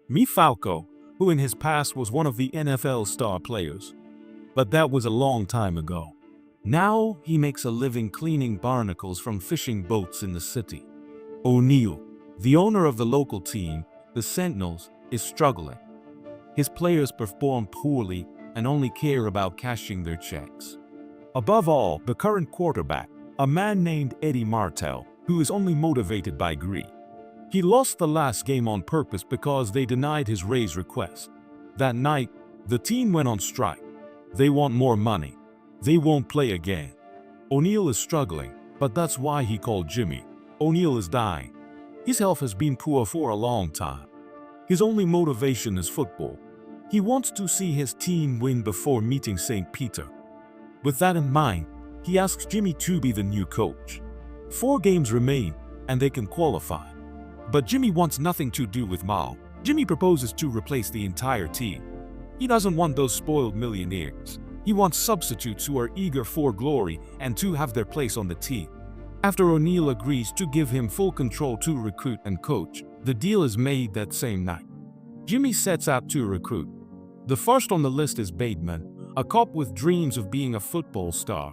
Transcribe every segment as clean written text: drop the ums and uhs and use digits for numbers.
Meet Falco, who in his past was one of the NFL star players. But that was a long time ago. Now he makes a living cleaning barnacles from fishing boats in the city. O'Neill, the owner of the local team, the Sentinels, is struggling. His players perform poorly and only care about cashing their checks. Above all, the current quarterback, a man named Eddie Martell, who is only motivated by greed. He lost the last game on purpose because they denied his raise request. That night, the team went on strike. They want more money. They won't play again. O'Neill is struggling, but that's why he called Jimmy. O'Neill is dying. His health has been poor for a long time. His only motivation is football. He wants to see his team win before meeting St. Peter. With that in mind, he asks Jimmy to be the new coach. 4 games remain, and they can qualify. But Jimmy wants nothing to do with Mal. Jimmy proposes to replace the entire team. He doesn't want those spoiled millionaires. He wants substitutes who are eager for glory and to have their place on the team. After O'Neill agrees to give him full control to recruit and coach, the deal is made that same night. Jimmy sets out to recruit. The first on the list is Bateman, a cop with dreams of being a football star.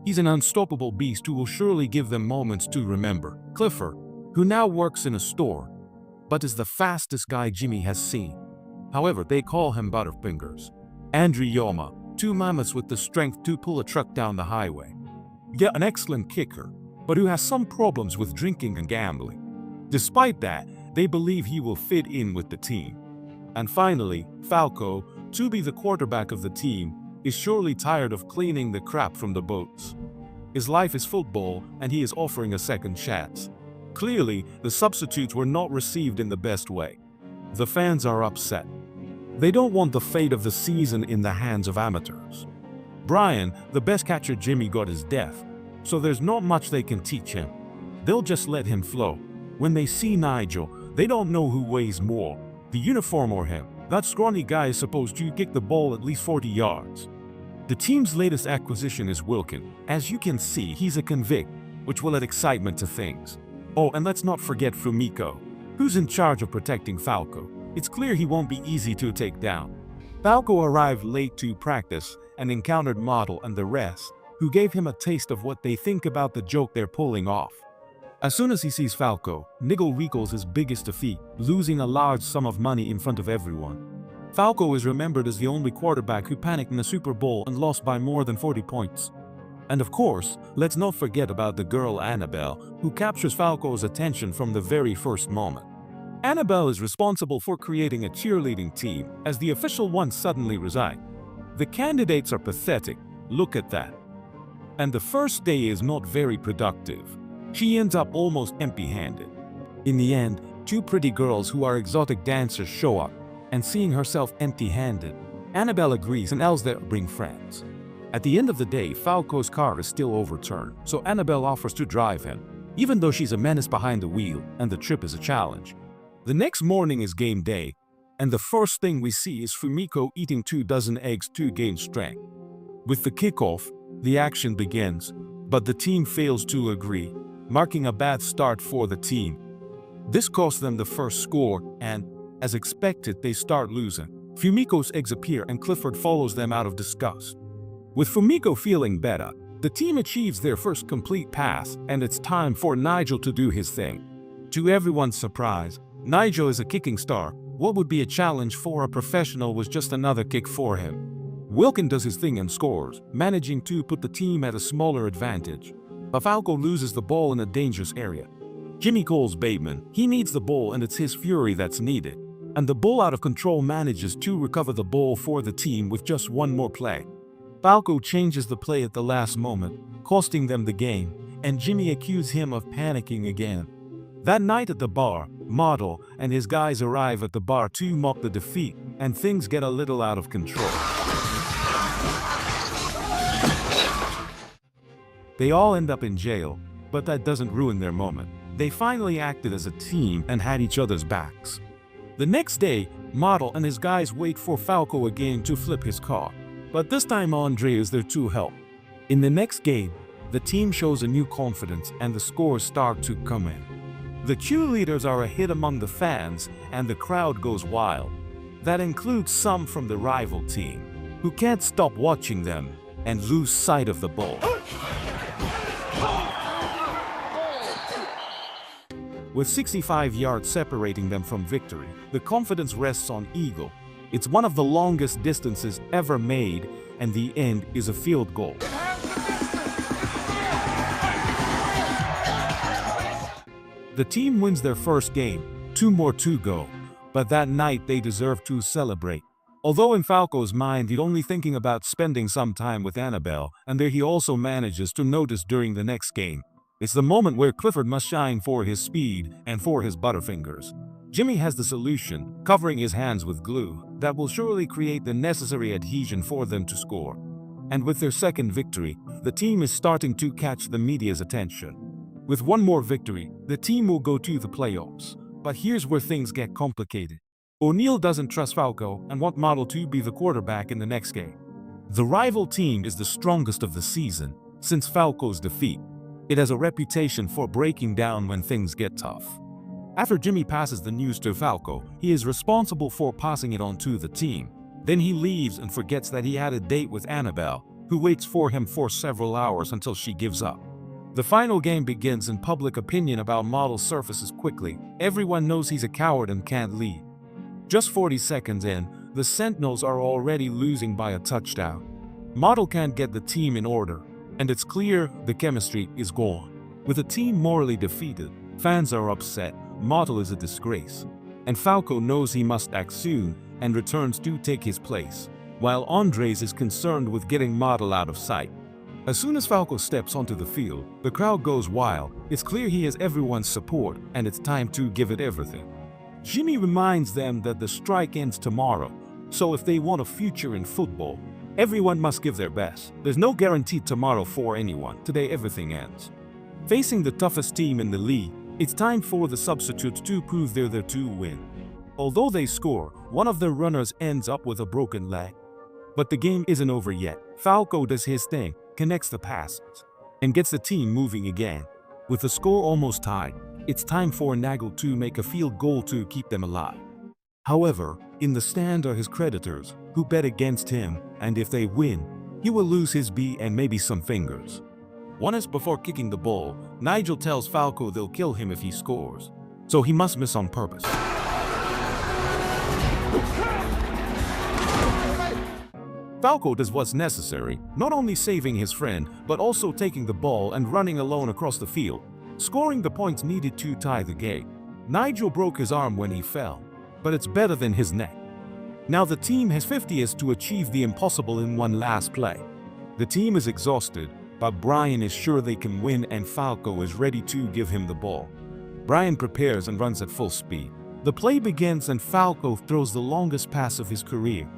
He's an unstoppable beast who will surely give them moments to remember. Clifford, who now works in a store, but is the fastest guy Jimmy has seen. However, they call him Butterfingers. Andrew Yoma, 2 mammoths with the strength to pull a truck down the highway. Yet an excellent kicker, but who has some problems with drinking and gambling. Despite that, they believe he will fit in with the team. And finally, Falco, to be the quarterback of the team, is surely tired of cleaning the crap from the boats. His life is football, and he is offering a second chance. Clearly, the substitutes were not received in the best way. The fans are upset. They don't want the fate of the season in the hands of amateurs. Brian, the best catcher Jimmy got, is deaf, so there's not much they can teach him. They'll just let him flow. When they see Nigel, they don't know who weighs more, the uniform or him. That scrawny guy is supposed to kick the ball at least 40 yards. The team's latest acquisition is Wilkin. As you can see, he's a convict, which will add excitement to things. Oh, and let's not forget Fumiko, who's in charge of protecting Falco. It's clear he won't be easy to take down. Falco arrived late to practice and encountered Model and the rest, who gave him a taste of what they think about the joke they're pulling off. As soon as he sees Falco, Nigel recalls his biggest defeat, losing a large sum of money in front of everyone. Falco is remembered as the only quarterback who panicked in the Super Bowl and lost by more than 40 points. And of course, let's not forget about the girl Annabelle, who captures Falco's attention from the very first moment. Annabelle is responsible for creating a cheerleading team, as the official one suddenly resigned. The candidates are pathetic, look at that. And the first day is not very productive. She ends up almost empty-handed. In the end, 2 pretty girls who are exotic dancers show up, and seeing herself empty-handed, Annabelle agrees and tells them to bring friends. At the end of the day, Falco's car is still overturned, so Annabelle offers to drive him, even though she's a menace behind the wheel and the trip is a challenge. The next morning is game day, and the first thing we see is Fumiko eating 2 dozen eggs to gain strength. With the kickoff, the action begins, but the team fails to agree, marking a bad start for the team. This costs them the first score, and, as expected, they start losing. Fumiko's eggs appear and Clifford follows them out of disgust. With Fumiko feeling better, the team achieves their first complete pass, and it's time for Nigel to do his thing. To everyone's surprise, Nigel is a kicking star. What would be a challenge for a professional was just another kick for him. Wilkin does his thing and scores, managing to put the team at a smaller advantage. But Falco loses the ball in a dangerous area. Jimmy calls Bateman. He needs the ball and it's his fury that's needed. And the bull out of control manages to recover the ball for the team with just one more play. Falco changes the play at the last moment, costing them the game, and Jimmy accuses him of panicking again. That night at the bar, Model and his guys arrive at the bar to mock the defeat, and things get a little out of control. They all end up in jail, but that doesn't ruin their moment. They finally acted as a team and had each other's backs. The next day, Model and his guys wait for Falco again to flip his car, but this time Andre is there to help. In the next game, the team shows a new confidence and the scores start to come in. The cheerleaders are a hit among the fans, and the crowd goes wild. That includes some from the rival team, who can't stop watching them and lose sight of the ball. With 65 yards separating them from victory, the confidence rests on Eagle. It's one of the longest distances ever made, and the end is a field goal. The team wins their first game, 2 more to go, but that night they deserve to celebrate. Although in Falco's mind he's only thinking about spending some time with Annabelle, and there he also manages to notice during the next game. It's the moment where Clifford must shine for his speed and for his butterfingers. Jimmy has the solution, covering his hands with glue, that will surely create the necessary adhesion for them to score. And with their second victory, the team is starting to catch the media's attention. With one more victory, the team will go to the playoffs. But here's where things get complicated. O'Neal doesn't trust Falco and wants Model to be the quarterback in the next game. The rival team is the strongest of the season since Falco's defeat. It has a reputation for breaking down when things get tough. After Jimmy passes the news to Falco, he is responsible for passing it on to the team. Then he leaves and forgets that he had a date with Annabelle, who waits for him for several hours until she gives up. The final game begins and public opinion about Model surfaces quickly. Everyone knows he's a coward and can't lead. Just 40 seconds in, the Sentinels are already losing by a touchdown. Model can't get the team in order, and it's clear the chemistry is gone. With the team morally defeated, fans are upset, Model is a disgrace, and Falco knows he must act soon and returns to take his place, while Andres is concerned with getting Model out of sight. As soon as Falco steps onto the field, the crowd goes wild. It's clear he has everyone's support, and it's time to give it everything. Jimmy reminds them that the strike ends tomorrow, so if they want a future in football, everyone must give their best. There's no guarantee tomorrow for anyone. Today everything ends. Facing the toughest team in the league, it's time for the substitutes to prove they're there to win. Although they score, one of their runners ends up with a broken leg. But the game isn't over yet. Falco does his thing, connects the passes, and gets the team moving again. With the score almost tied, it's time for Nagel to make a field goal to keep them alive. However, in the stand are his creditors, who bet against him, and if they win, he will lose his B and maybe some fingers. Once before kicking the ball, Nigel tells Falco they'll kill him if he scores, so he must miss on purpose. Falco does what's necessary, not only saving his friend, but also taking the ball and running alone across the field, scoring the points needed to tie the game. Nigel broke his arm when he fell, but it's better than his neck. Now the team has 50 years to achieve the impossible in one last play. The team is exhausted, but Brian is sure they can win and Falco is ready to give him the ball. Brian prepares and runs at full speed. The play begins and Falco throws the longest pass of his career,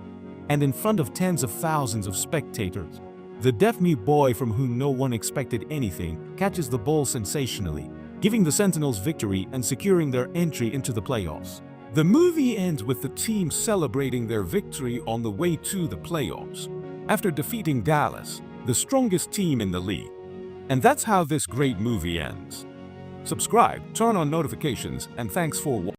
and in front of tens of thousands of spectators. The deaf-mute boy from whom no one expected anything catches the ball sensationally, giving the Sentinels victory and securing their entry into the playoffs. The movie ends with the team celebrating their victory on the way to the playoffs, after defeating Dallas, the strongest team in the league. And that's how this great movie ends. Subscribe, turn on notifications, and thanks for watching.